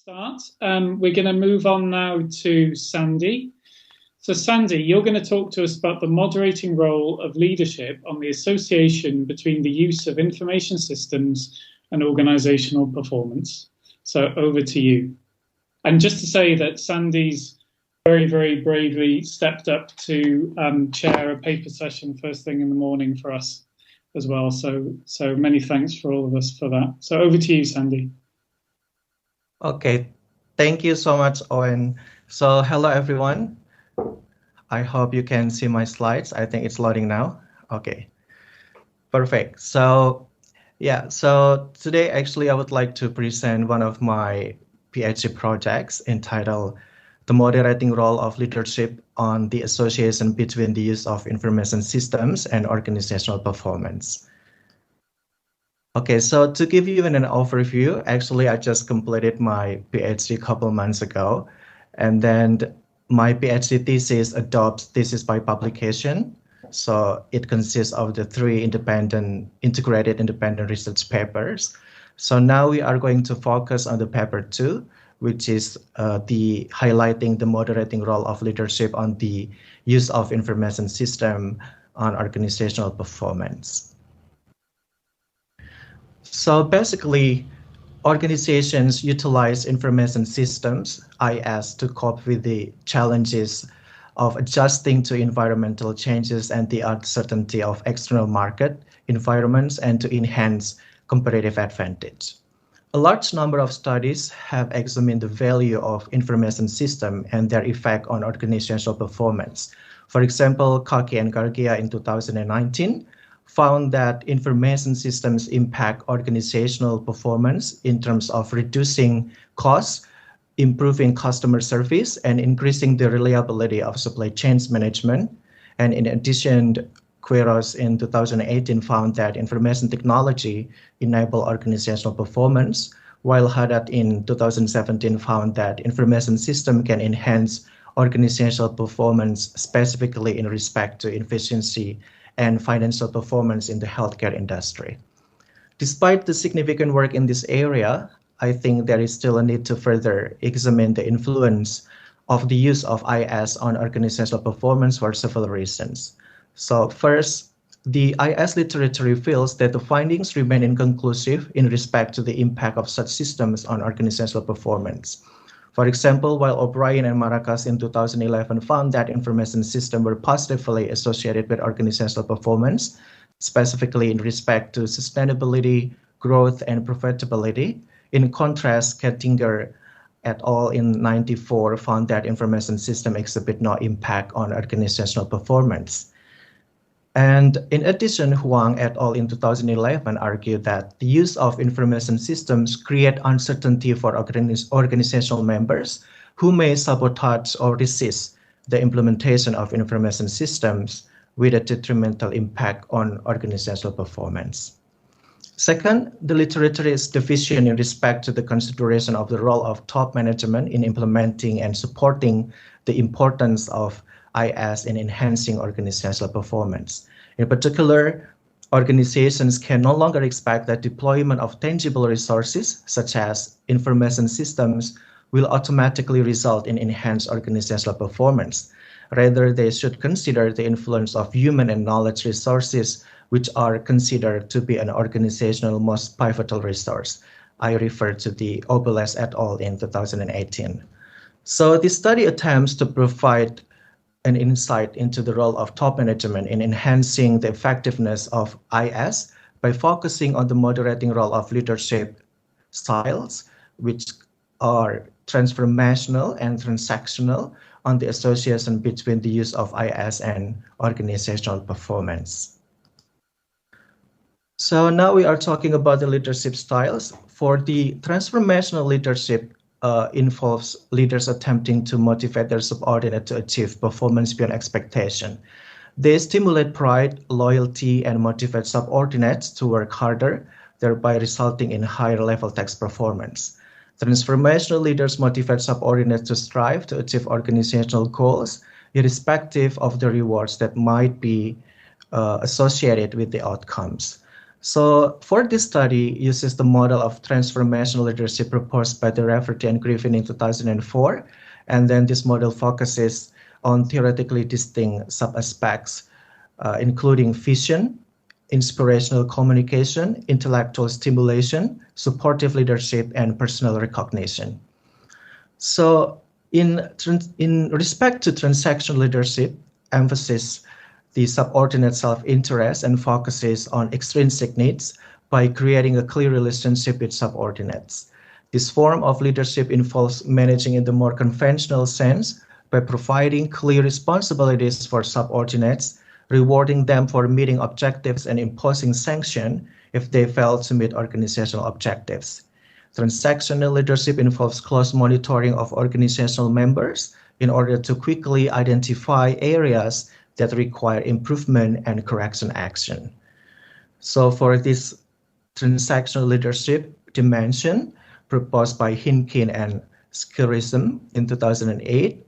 Start. We're going to move on now to Sandy. So Sandy, you're going to talk to us about the moderating role of leadership on the association between the use of information systems and organisational performance. So over to you. And just to say that Sandy's very, very bravely stepped up to chair a paper session first thing in the morning for us as well. So many thanks for all of us for that. So over to you, Sandy. Okay, thank you so much, Owen. So hello, everyone. I hope you can see my slides. I think it's loading now. Okay, perfect. So yeah, so today actually I would like to present one of my PhD projects entitled The Moderating Role of Leadership on the Association Between the Use of Information Systems and Organizational Performance. Okay, so to give you an overview, actually, I just completed my PhD a couple months ago, and then my PhD thesis adopts thesis by publication. So it consists of the 3 integrated independent research papers. So now we are going to focus on the paper 2, which is the highlighting the moderating role of leadership on the use of information system on organizational performance. So basically, organizations utilize information systems, IS, to cope with the challenges of adjusting to environmental changes and the uncertainty of external market environments and to enhance competitive advantage. A large number of studies have examined the value of information system and their effect on organizational performance. For example, Kaki and Gargia in 2019 found that information systems impact organizational performance in terms of reducing costs, improving customer service, and increasing the reliability of supply chain management. And in addition, Quiros in 2018 found that information technology enables organizational performance, while Haddad in 2017 found that information system can enhance organizational performance, specifically in respect to efficiency and financial performance in the healthcare industry. Despite the significant work in this area, I think there is still a need to further examine the influence of the use of IS on organizational performance for several reasons. So first, the IS literature reveals that the findings remain inconclusive in respect to the impact of such systems on organizational performance. For example, while O'Brien and Maracas in 2011 found that information systems were positively associated with organizational performance, specifically in respect to sustainability, growth, and profitability. In contrast, Kettinger et al. In 1994 found that information systems exhibit no impact on organizational performance. And in addition, Huang et al. In 2011 argued that the use of information systems create uncertainty for organizational members who may sabotage or resist the implementation of information systems with a detrimental impact on organizational performance. Second, the literature is deficient in respect to the consideration of the role of top management in implementing and supporting the importance of IS in enhancing organizational performance. In particular, organizations can no longer expect that deployment of tangible resources, such as information systems, will automatically result in enhanced organizational performance. Rather, they should consider the influence of human and knowledge resources, which are considered to be an organizational most pivotal resource. I refer to the Obeles et al. In 2018. So this study attempts to provide an insight into the role of top management in enhancing the effectiveness of IS by focusing on the moderating role of leadership styles, which are transformational and transactional, on the association between the use of IS and organizational performance. So now we are talking about the leadership styles. For the transformational leadership, involves leaders attempting to motivate their subordinate to achieve performance beyond expectation. They stimulate pride, loyalty, and motivate subordinates to work harder, thereby resulting in higher level task performance. Transformational leaders motivate subordinates to strive to achieve organizational goals, irrespective of the rewards that might be associated with the outcomes. So for this study, uses the model of transformational leadership proposed by the Rafferty and Griffin in 2004. And then this model focuses on theoretically distinct sub-aspects, including vision, inspirational communication, intellectual stimulation, supportive leadership, and personal recognition. So in respect to transactional leadership, emphasis the subordinate self-interest and focuses on extrinsic needs by creating a clear relationship with subordinates. This form of leadership involves managing in the more conventional sense by providing clear responsibilities for subordinates, rewarding them for meeting objectives and imposing sanction if they fail to meet organizational objectives. Transactional leadership involves close monitoring of organizational members in order to quickly identify areas that require improvement and correction action. So for this transactional leadership dimension proposed by Hinkin and Skirism in 2008,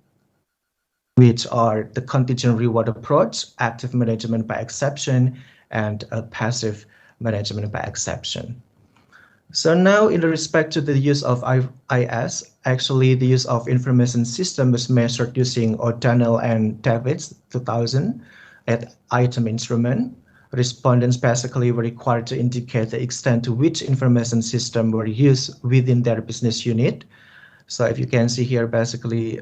which are the contingent reward approach, active management by exception, and passive management by exception. So now in respect to the use of IS, actually the use of information system was measured using O'Donnell and Davids 2000 at item instrument. Respondents basically were required to indicate the extent to which information system were used within their business unit. So if you can see here, basically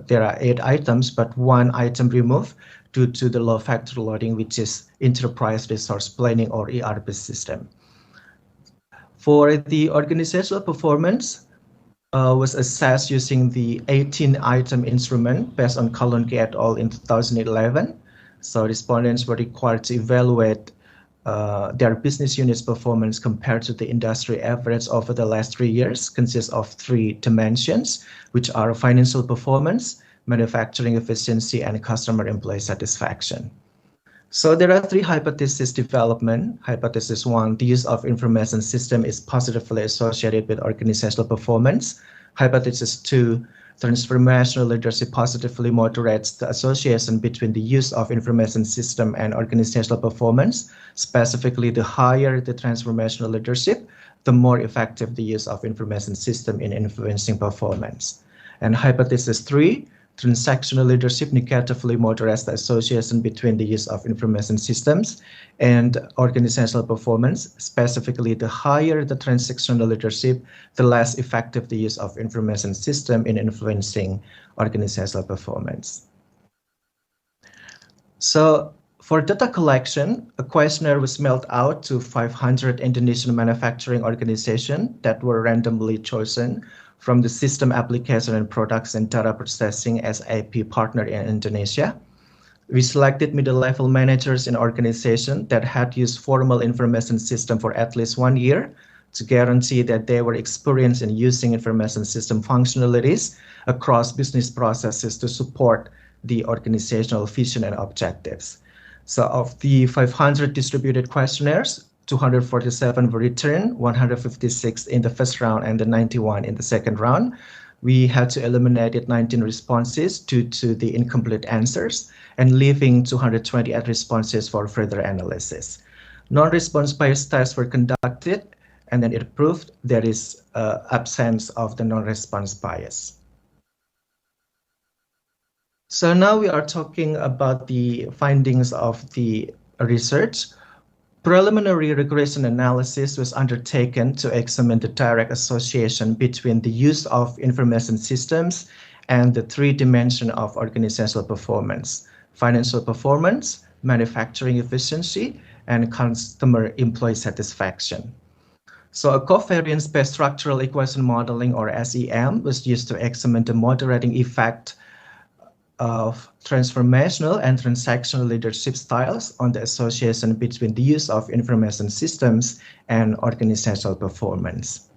there are 8 items, but 1 item removed due to the low factor loading, which is enterprise resource planning or ERP system. For the organizational performance was assessed using the 18-item instrument based on Kalonke et al. In 2011. So respondents were required to evaluate their business unit's performance compared to the industry average over the last 3 years, consists of 3 dimensions, which are financial performance, manufacturing efficiency, and customer employee satisfaction. So there are 3 hypotheses development. Hypothesis 1, the use of information system is positively associated with organizational performance. Hypothesis 2, transformational leadership positively moderates the association between the use of information system and organizational performance. Specifically, the higher the transformational leadership, the more effective the use of information system in influencing performance. And hypothesis 3, transactional leadership negatively moderates the association between the use of information systems and organizational performance. Specifically, the higher the transactional leadership, the less effective the use of information system in influencing organizational performance. So for data collection, a questionnaire was mailed out to 500 Indonesian manufacturing organizations that were randomly chosen from the system application and products and data processing SAP partner in Indonesia. We selected middle-level managers in organizations that had used formal information system for at least 1 year to guarantee that they were experienced in using information system functionalities across business processes to support the organizational vision and objectives. So of the 500 distributed questionnaires, 247 were returned, 156 in the first round and the 91 in the second round. We had to eliminate 19 responses due to the incomplete answers and leaving 228 responses for further analysis. Non-response bias tests were conducted and then it proved there is absence of the non-response bias. So now we are talking about the findings of the research. Preliminary regression analysis was undertaken to examine the direct association between the use of information systems and the 3 dimensions of organizational performance: financial performance, manufacturing efficiency, and customer employee satisfaction. So a covariance-based structural equation modeling, or SEM, was used to examine the moderating effect of transformational and transactional leadership styles on the association between the use of information systems and organizational performance.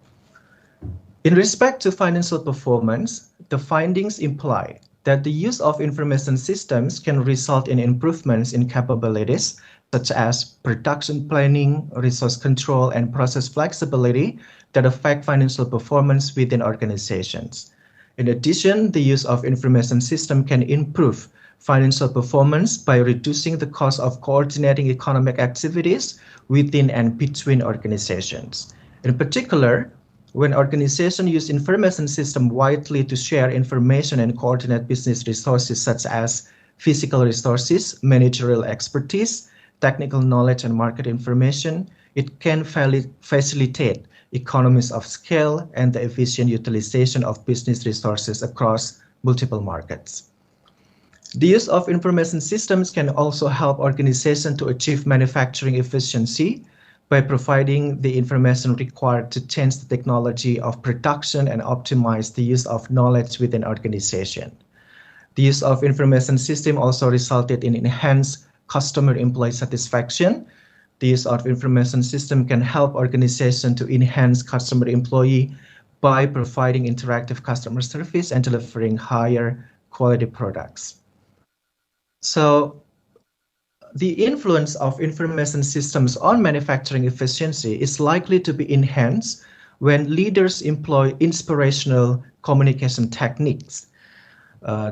In respect to financial performance, the findings imply that the use of information systems can result in improvements in capabilities such as production planning, resource control, and process flexibility that affect financial performance within organizations. In addition, the use of information system can improve financial performance by reducing the cost of coordinating economic activities within and between organizations. In particular, when organizations use information systems widely to share information and coordinate business resources such as physical resources, managerial expertise, technical knowledge, and market information, it can facilitate economies of scale and the efficient utilization of business resources across multiple markets. The use of information systems can also help organizations to achieve manufacturing efficiency by providing the information required to change the technology of production and optimize the use of knowledge within organization. The use of information system also resulted in enhanced customer-employee satisfaction. The use of information system can help organizations to enhance customer-employee by providing interactive customer service and delivering higher quality products. So the influence of information systems on manufacturing efficiency is likely to be enhanced when leaders employ inspirational communication techniques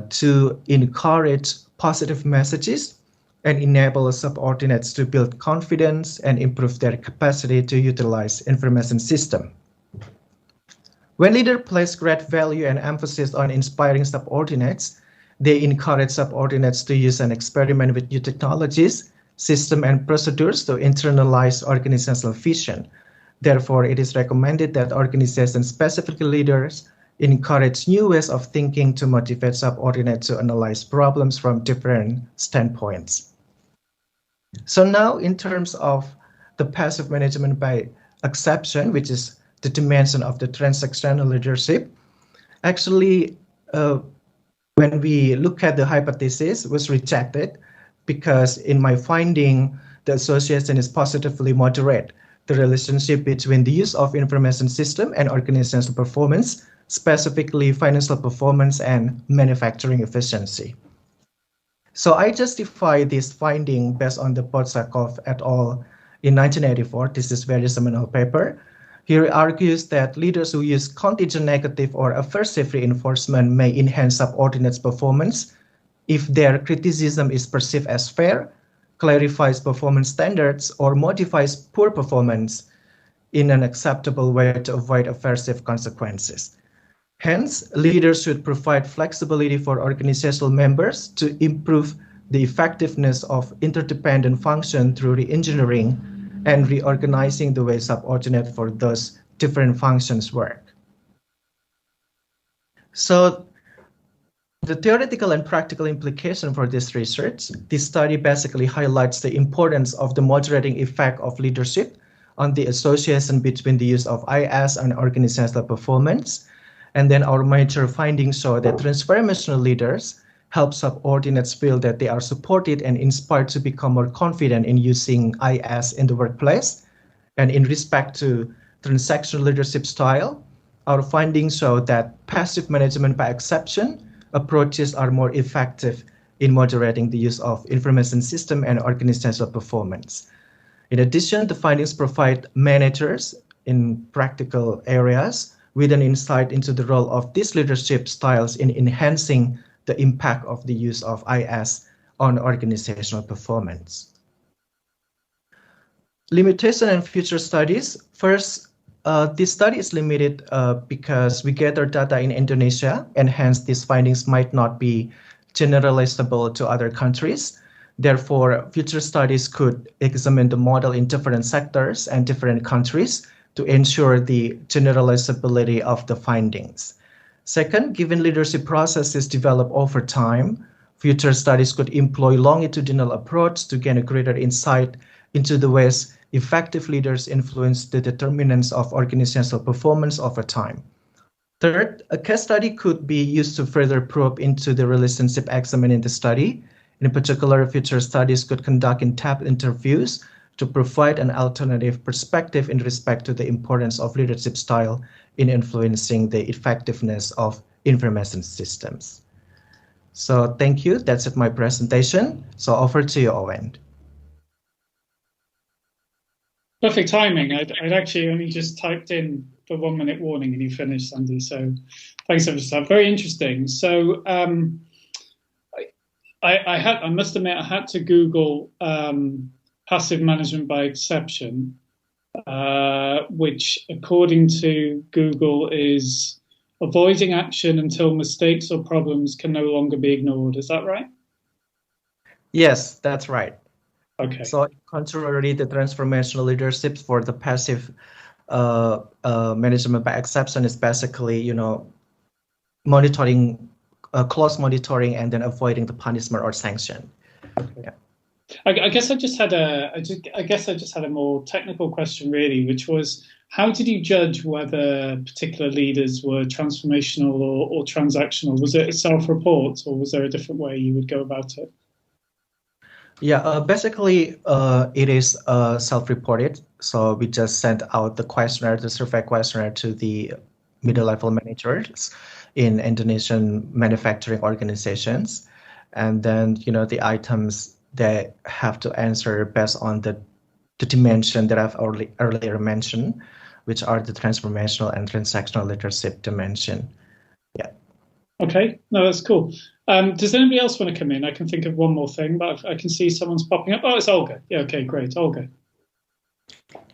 to encourage positive messages and enable subordinates to build confidence and improve their capacity to utilize information system. When leaders place great value and emphasis on inspiring subordinates, they encourage subordinates to use and experiment with new technologies, systems, and procedures to internalize organizational vision. Therefore, it is recommended that organizations, specifically leaders, encourage new ways of thinking to motivate subordinates to analyze problems from different standpoints. So now, in terms of the passive management by exception, which is the dimension of the transactional leadership, actually, when we look at the hypothesis, was rejected because in my finding, the association is positively moderate the relationship between the use of information system and organizational performance, specifically financial performance and manufacturing efficiency. So I justify this finding based on the Botsakov et al. In 1984. This is a very seminal paper. He argues that leaders who use contingent negative or aversive reinforcement may enhance subordinates' performance if their criticism is perceived as fair, clarifies performance standards, or modifies poor performance in an acceptable way to avoid aversive consequences. Hence, leaders should provide flexibility for organizational members to improve the effectiveness of interdependent function through re-engineering and reorganizing the way subordinate for those different functions work. So the theoretical and practical implication for this research, this study basically highlights the importance of the moderating effect of leadership on the association between the use of IS and organizational performance. And then our major findings show that transformational leaders help subordinates feel that they are supported and inspired to become more confident in using IS in the workplace. And in respect to transactional leadership style, our findings show that passive management by exception approaches are more effective in moderating the use of information system and organizational performance. In addition, the findings provide managers in practical areas with an insight into the role of these leadership styles in enhancing the impact of the use of IS on organizational performance. Limitation and future studies. First, this study is limited because we gather data in Indonesia, and hence these findings might not be generalizable to other countries. Therefore, future studies could examine the model in different sectors and different countries to ensure the generalizability of the findings. Second, given leadership processes develop over time, future studies could employ longitudinal approach to gain a greater insight into the ways effective leaders influence the determinants of organizational performance over time. Third, a case study could be used to further probe into the relationship examined in the study. In particular, future studies could conduct in-depth interviews to provide an alternative perspective in respect to the importance of leadership style in influencing the effectiveness of information systems. So thank you. That's it, my presentation. So over to you, Owen. Perfect timing. I'd actually only just typed in the 1 minute warning and you finished, Sandy. So thanks so much for that. Very interesting. So I must admit, I had to Google passive management by exception, which, according to Google, is avoiding action until mistakes or problems can no longer be ignored. Is that right? Yes, that's right. Okay. So contrary to transformational leadership, for the passive management by exception is basically, monitoring, close monitoring, and then avoiding the punishment or sanction. Okay. Yeah. I guess I just had a more technical question, really, which was, how did you judge whether particular leaders were transformational or transactional? Was it a self-report, or was there a different way you would go about it? Yeah, basically, it is self-reported. So we just sent out the survey questionnaire to the middle-level managers in Indonesian manufacturing organizations. And then, the items they have to answer based on the dimension that I've earlier mentioned, which are the transformational and transactional leadership dimension. Yeah. Okay, no, that's cool. Does anybody else want to come in? I can think of one more thing, but I can see someone's popping up. Oh, it's Olga. Yeah, okay, great. Olga.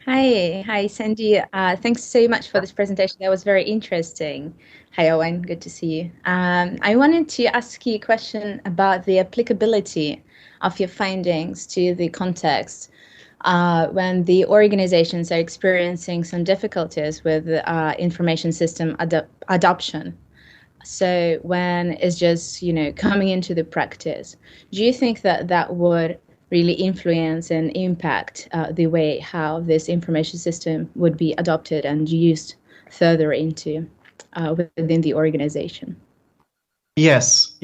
Hi, Sandy. Thanks so much for this presentation. That was very interesting. Hi, Owen. Good to see you. I wanted to ask you a question about the applicability of your findings to the context when the organizations are experiencing some difficulties with information system adoption. So when it's just, coming into the practice, do you think that would really influence and impact the way how this information system would be adopted and used further into within the organization? Yes.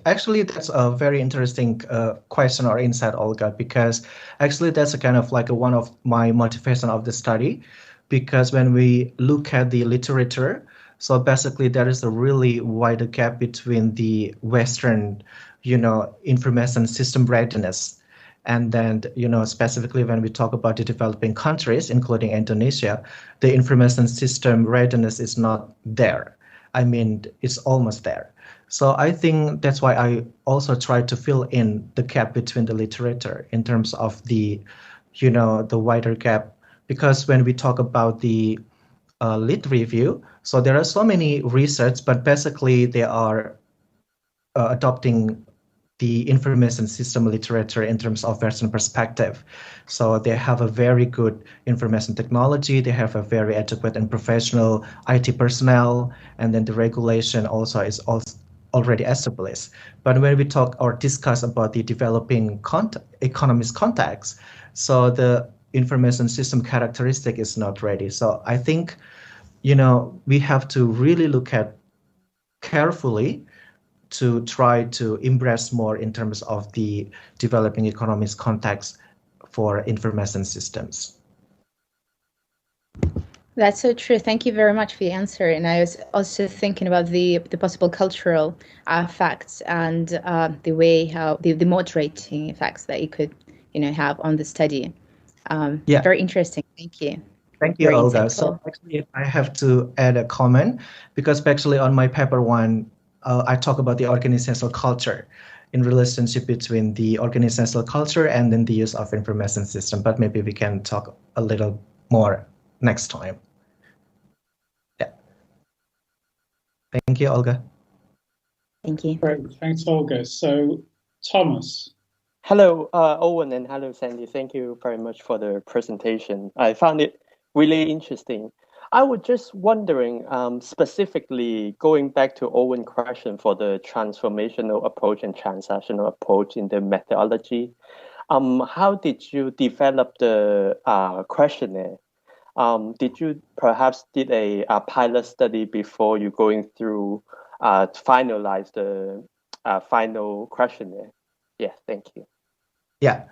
Actually, that's a very interesting question or insight, Olga, because actually that's a kind of like one of my motivation of the study, because when we look at the literature, so basically there is a really wide gap between the Western, information system readiness. And then, specifically when we talk about the developing countries, including Indonesia, the information system readiness is not there. I mean, it's almost there. So I think that's why I also try to fill in the gap between the literature in terms of the, the wider gap. Because when we talk about the lit review, so there are so many research, but basically they are adopting the information system literature in terms of Western perspective. So they have a very good information technology, they have a very adequate and professional IT personnel, and then the regulation also is already established. But when we talk or discuss about the developing economist context, so the information system characteristic is not ready. So I think, we have to really look at carefully to try to embrace more in terms of the developing economist context for information systems. That's so true. Thank you very much for the answer. And I was also thinking about the possible cultural effects and the way how the moderating effects that you could, have on the study. Yeah. Very interesting. Thank you. Thank you, Olga. So actually, I have to add a comment, because actually on my paper one, I talk about the organizational culture in relationship between the organizational culture and then the use of information system. But maybe we can talk a little more next time. Yeah. Thank you, Olga. Thank you. Great. Thanks, Olga. So, Thomas. Hello, Owen, and hello, Sandy. Thank you very much for the presentation. I found it really interesting. I was just wondering, specifically going back to Owen's question for the transformational approach and transactional approach in the methodology, how did you develop the questionnaire? Did you perhaps did a pilot study before you going through finalize the final questionnaire? Yeah, thank you. Yeah.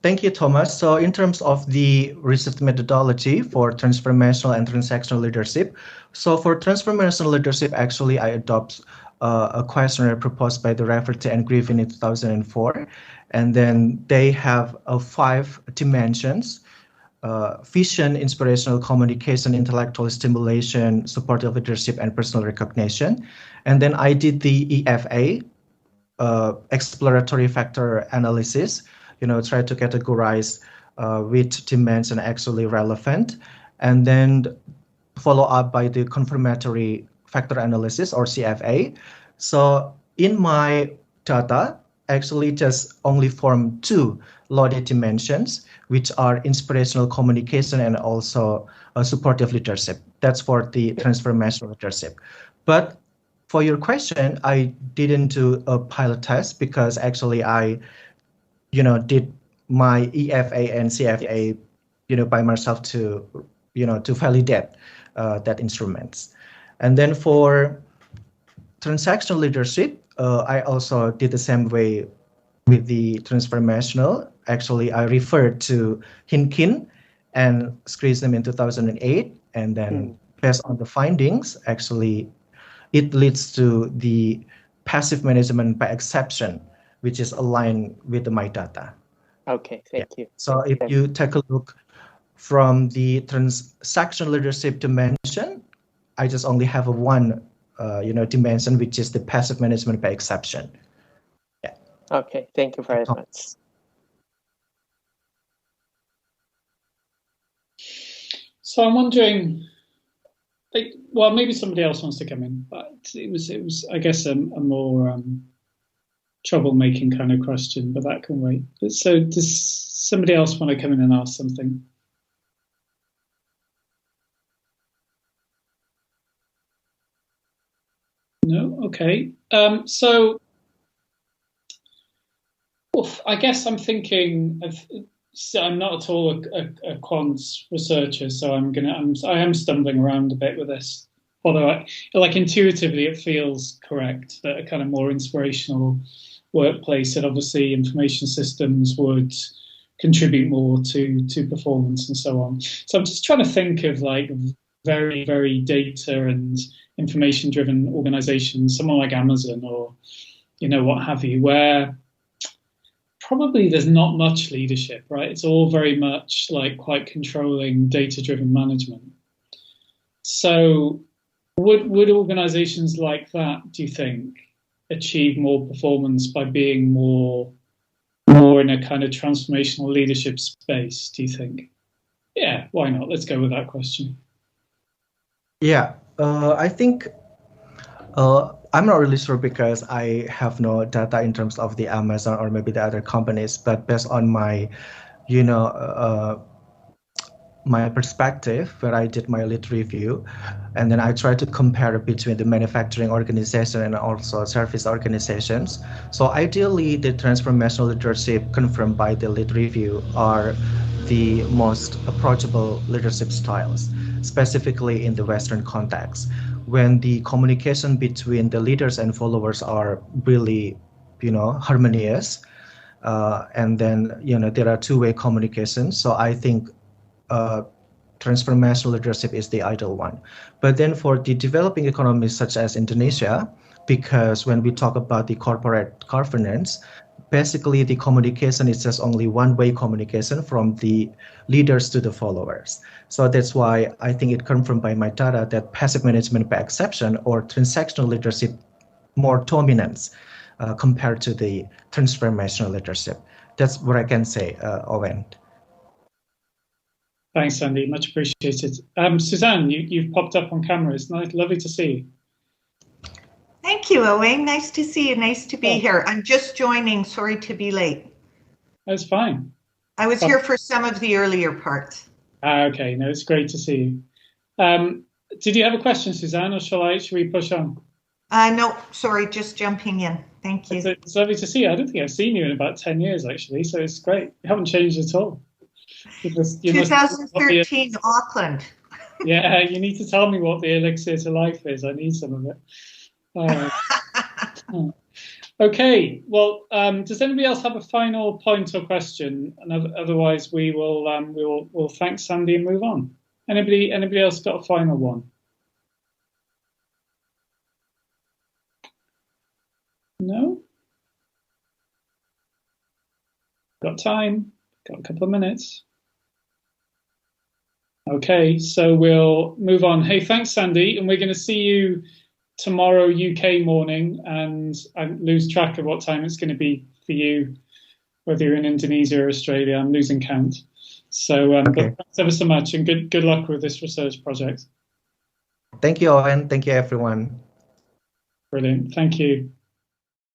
Thank you, Thomas. So in terms of the research methodology for transformational and transactional leadership, so for transformational leadership, actually, I adopt a questionnaire proposed by the Rafferty and Griffin in 2004. And then they have 5 dimensions: vision, inspirational communication, intellectual stimulation, supportive leadership, and personal recognition. And then I did the EFA, exploratory factor analysis, try to categorize which dimension actually relevant, and then follow up by the confirmatory factor analysis or CFA. So in my data, actually just only form 2 loaded dimensions, which are inspirational communication and also supportive leadership. That's for the transformational leadership. But for your question, I didn't do a pilot test because actually I, did my EFA and CFA, by myself to, to validate that instruments. And then for transactional leadership, I also did the same way with the transformational. Actually, I referred to Hinkin and Scrism in 2008, and then based on the findings, actually, it leads to the passive management by exception, which is aligned with my data. Okay, thank you. So if you take a look from the transactional leadership dimension, I just only have one, dimension, which is the passive management by exception. Yeah. Okay, thank you very much. So I'm wondering, well, maybe somebody else wants to come in, but it was, I guess, a more troublemaking kind of question, but that can wait. So does somebody else want to come in and ask something? No? Okay. So I guess I'm thinking of, so I'm not at all a quants researcher, so I am stumbling around a bit with this. Although, like intuitively, it feels correct that a kind of more inspirational workplace, that obviously information systems would contribute more to performance and so on. So I'm just trying to think of like very, very data and information-driven organizations, someone like Amazon or what have you, where probably there's not much leadership, right? It's all very much like quite controlling, data-driven management. So would organizations like that, do you think, achieve more performance by being more in a kind of transformational leadership space, do you think? Yeah, why not? Let's go with that question. Yeah, I think I'm not really sure because I have no data in terms of the Amazon or maybe the other companies, but based on my, my perspective, where I did my lit review, and then I tried to compare between the manufacturing organization and also service organizations. So ideally, the transformational leadership confirmed by the lit review are the most approachable leadership styles, specifically in the Western context, when the communication between the leaders and followers are really, harmonious. And then, there are two-way communication. So I think transformational leadership is the ideal one. But then for the developing economies such as Indonesia, because when we talk about the corporate governance, basically the communication is just only one-way communication from the leaders to the followers. So that's why I think it confirmed by my data that passive management by exception or transactional leadership more dominance compared to the transformational leadership. That's what I can say, Owen. Thanks, Sandy. Much appreciated. Suzanne, you've popped up on camera. It's nice, lovely to see you. Thank you, Owen. Nice to see you. Nice to be here. I'm just joining. Sorry to be late. That's fine. I was here for some of the earlier parts. Okay. No, it's great to see you. Did you have a question, Suzanne, or shall we push on? No, sorry, just jumping in. Thank you. It's lovely to see you. I don't think I've seen you in about 10 years, actually, so it's great. You haven't changed at all. 2013 Auckland. Yeah, you need to tell me what the elixir to life is. I need some of it. Okay. Well, does anybody else have a final point or question? And otherwise, we'll thank Sandy and move on. Anybody else got a final one? No. Got time. Got a couple of minutes. Okay, so we'll move on. Hey, thanks, Sandy, and we're going to see you tomorrow UK morning, and I lose track of what time it's going to be for you, whether you're in Indonesia or Australia. I'm losing count. So, Okay. but thanks ever so much, and good luck with this research project. Thank you, Owen. Thank you, everyone. Brilliant. Thank you.